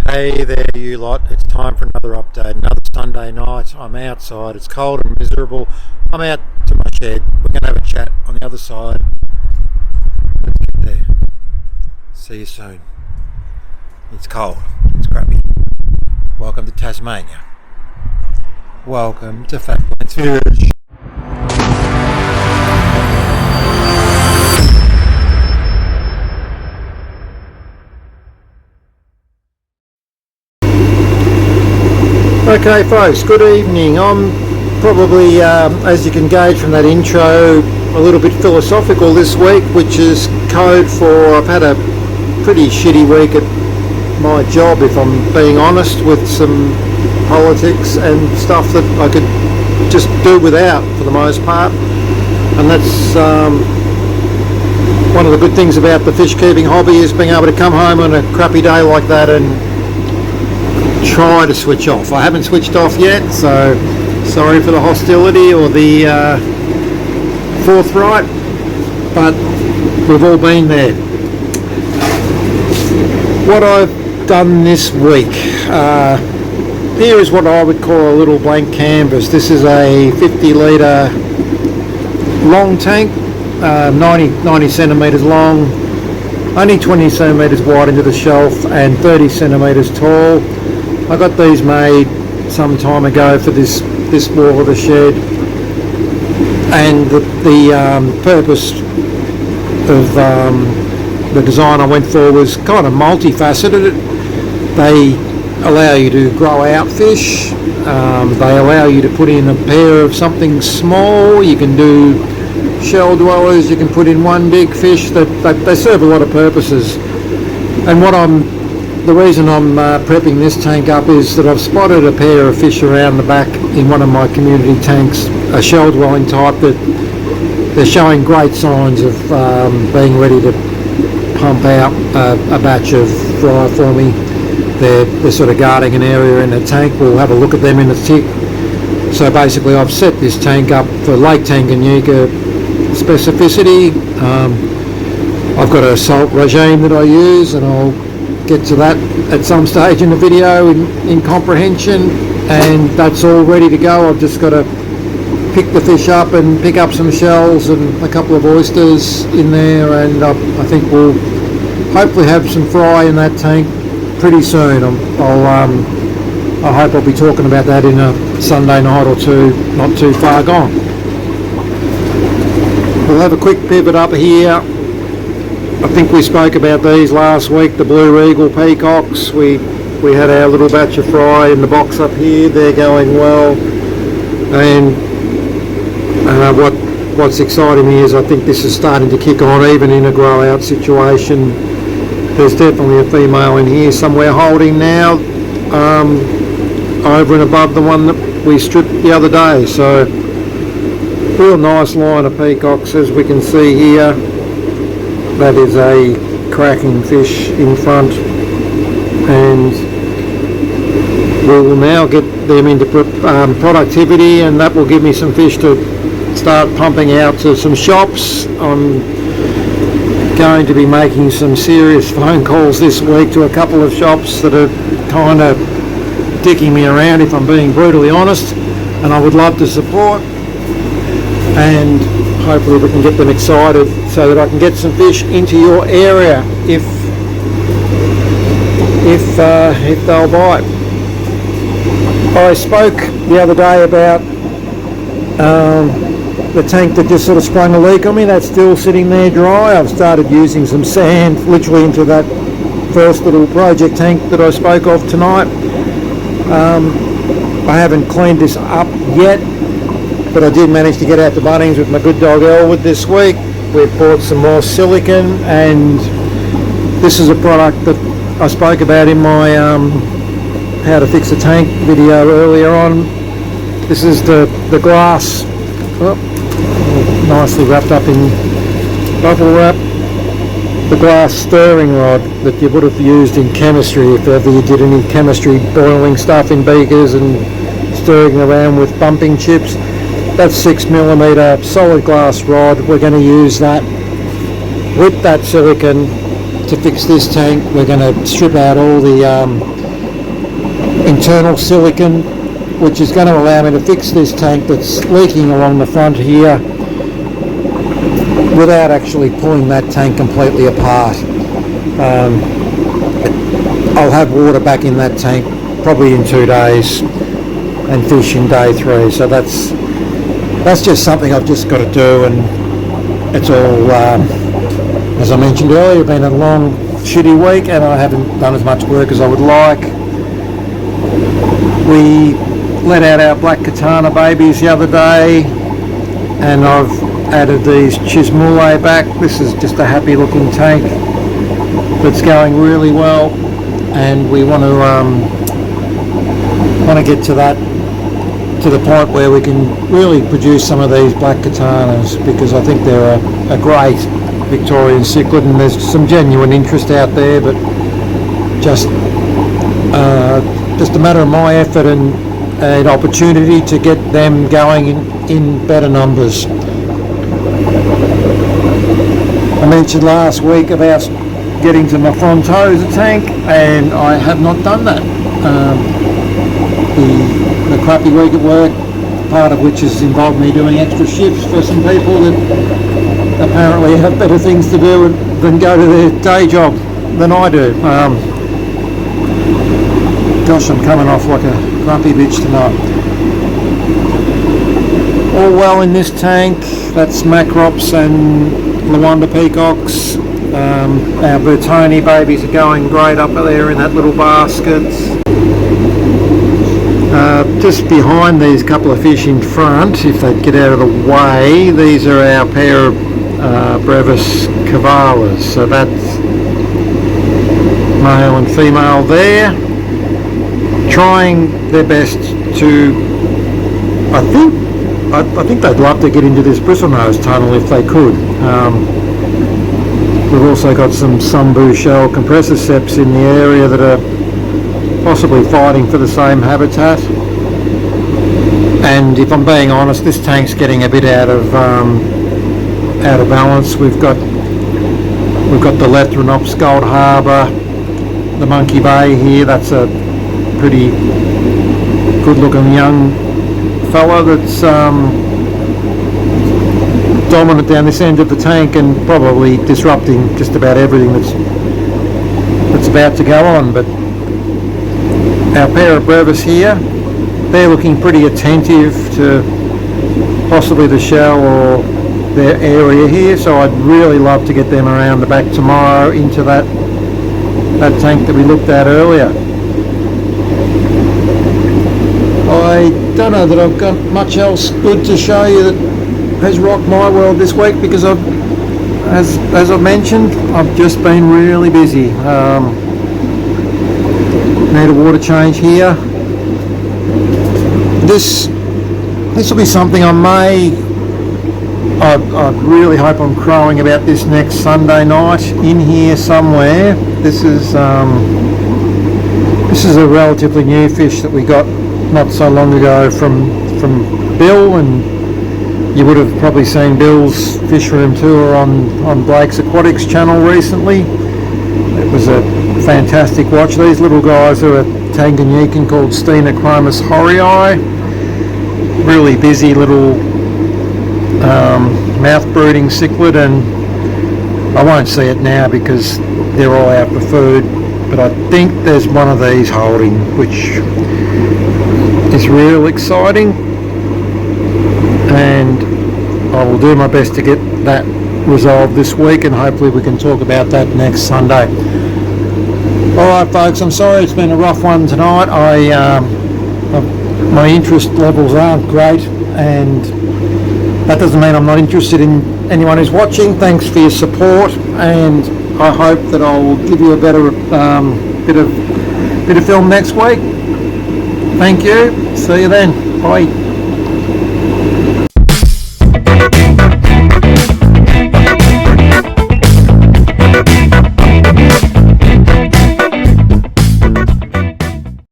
Hey there you lot, it's time for another update, another Sunday night. I'm outside, it's cold and miserable. I'm out to my shed, we're going to have a chat on the other side. Let's get there. See you soon. It's cold, it's crappy. Welcome to Tasmania. Welcome to Fatlands Village. Okay folks, good evening. I'm probably, as you can gauge from that intro, a little bit philosophical this week, which is code for I've had a pretty shitty week at my job, if I'm being honest, with some politics and stuff that I could just do without for the most part. And that's one of the good things about the fish keeping hobby, is being able to come home on a crappy day like that and try to switch off. I haven't switched off yet, so sorry for the hostility or the forthright, but we've all been there. What I've done this week, here is what I would call a little blank canvas. This is a 50 litre long tank, 90 centimetres long, only 20 centimetres wide into the shelf and 30 centimetres tall. I got these made some time ago for this wall of the shed, and the purpose of the design I went for was kind of multifaceted. They allow you to grow out fish, they allow you to put in a pair of something small, you can do shell dwellers, you can put in one big fish. They serve a lot of purposes. And the reason I'm prepping this tank up is that I've spotted a pair of fish around the back in one of my community tanks, a shell dwelling type, that they're showing great signs of being ready to pump out a batch of fry for me. They're sort of guarding an area in the tank. We'll have a look at them in a tick. So basically I've set this tank up for Lake Tanganyika specificity. I've got a salt regime that I use, and I'll get to that at some stage in the video in comprehension, and that's all ready to go. I've just got to pick the fish up and pick up some shells and a couple of oysters in there, and I think we'll hopefully have some fry in that tank pretty soon. I hope I'll be talking about that in a Sunday night or two, not too far gone. We'll have a quick pivot up here. I think we spoke about these last week, the Blue Regal peacocks. We had our little batch of fry in the box up here. They're going well, and what's exciting me is I think this is starting to kick on even in a grow out situation. There's definitely a female in here somewhere holding now, over and above the one that we stripped the other day. So real nice line of peacocks, as we can see here. That is a cracking fish in front, and we will now get them into productivity, and that will give me some fish to start pumping out to some shops. I'm going to be making some serious phone calls this week to a couple of shops that are kind of dicking me around, if I'm being brutally honest, and I would love to support, and hopefully we can get them excited so that I can get some fish into your area if they'll bite. I spoke the other day about the tank that just sort of sprung a leak on me. That's still sitting there dry. I've started using some sand literally into that first little project tank that I spoke of tonight. I haven't cleaned this up yet, but I did manage to get out to Bunnings with my good dog Elwood this week. We've bought some more silicone, and this is a product that I spoke about in my how to fix a tank video earlier on. This is the glass, nicely wrapped up in bubble wrap, the glass stirring rod that you would have used in chemistry if ever you did any chemistry, boiling stuff in beakers and stirring around with bumping chips. That's 6mm solid glass rod. We're going to use that with that silicone to fix this tank. We're going to strip out all the internal silicon, which is going to allow me to fix this tank that's leaking along the front here without actually pulling that tank completely apart. I'll have water back in that tank probably in 2 days and fish in day 3, so that's just something I've just got to do, and it's all, as I mentioned earlier, been a long shitty week and I haven't done as much work as I would like. We let out our black katana babies the other day, and I've added these Chismule back. This is just a happy looking tank that's going really well, and we want to get to the point where we can really produce some of these black katanas, because I think they're a great Victorian cichlid, and there's some genuine interest out there, but just a matter of my effort and an opportunity to get them going in better numbers. I mentioned last week about getting to my Frontosa tank, and I have not done that. The crappy week at work, part of which has involved me doing extra shifts for some people that apparently have better things to do than go to their day job than I do. Gosh, I'm coming off like a grumpy bitch tonight. All well in this tank. That's Macrops and Luanda peacocks. Our Bertoni babies are going great up there in that little basket. Just behind these couple of fish in front, if they'd get out of the way, these are our pair of Brevis Cavalas. So that's male and female there, trying their best to, I think they'd love to get into this bristlenose tunnel if they could. We've also got some Sumbu shell compressor seps in the area that are possibly fighting for the same habitat. And if I'm being honest, this tank's getting a bit out of balance. We've got the Lethrinops Gold Harbour, the Monkey Bay here. That's a pretty good looking young fella that's dominant down this end of the tank and probably disrupting just about everything that's about to go on. But our pair of Brevis here, they're looking pretty attentive to possibly the shell or their area here, so I'd really love to get them around the back tomorrow into that tank that we looked at earlier. I don't know that I've got much else good to show you that has rocked my world this week, because as I've mentioned, I've just been really busy. Need a water change here. This will be something I really hope I'm crowing about this next Sunday night in here somewhere. This is a relatively new fish that we got not so long ago from Bill, and you would have probably seen Bill's fish room tour on Blake's Aquatics channel recently. It was a fantastic watch. These little guys are a Tanganyikan called Stenochromis horii. Really busy little mouth brooding cichlid, and I won't see it now because they're all out for food, but I think there's one of these holding, which is real exciting, and I will do my best to get that resolved this week, and hopefully we can talk about that next Sunday. Alright folks, I'm sorry it's been a rough one tonight. My interest levels aren't great, and that doesn't mean I'm not interested in anyone who's watching. Thanks for your support, and I hope that I'll give you a better bit of film next week. Thank you. See you then. Bye.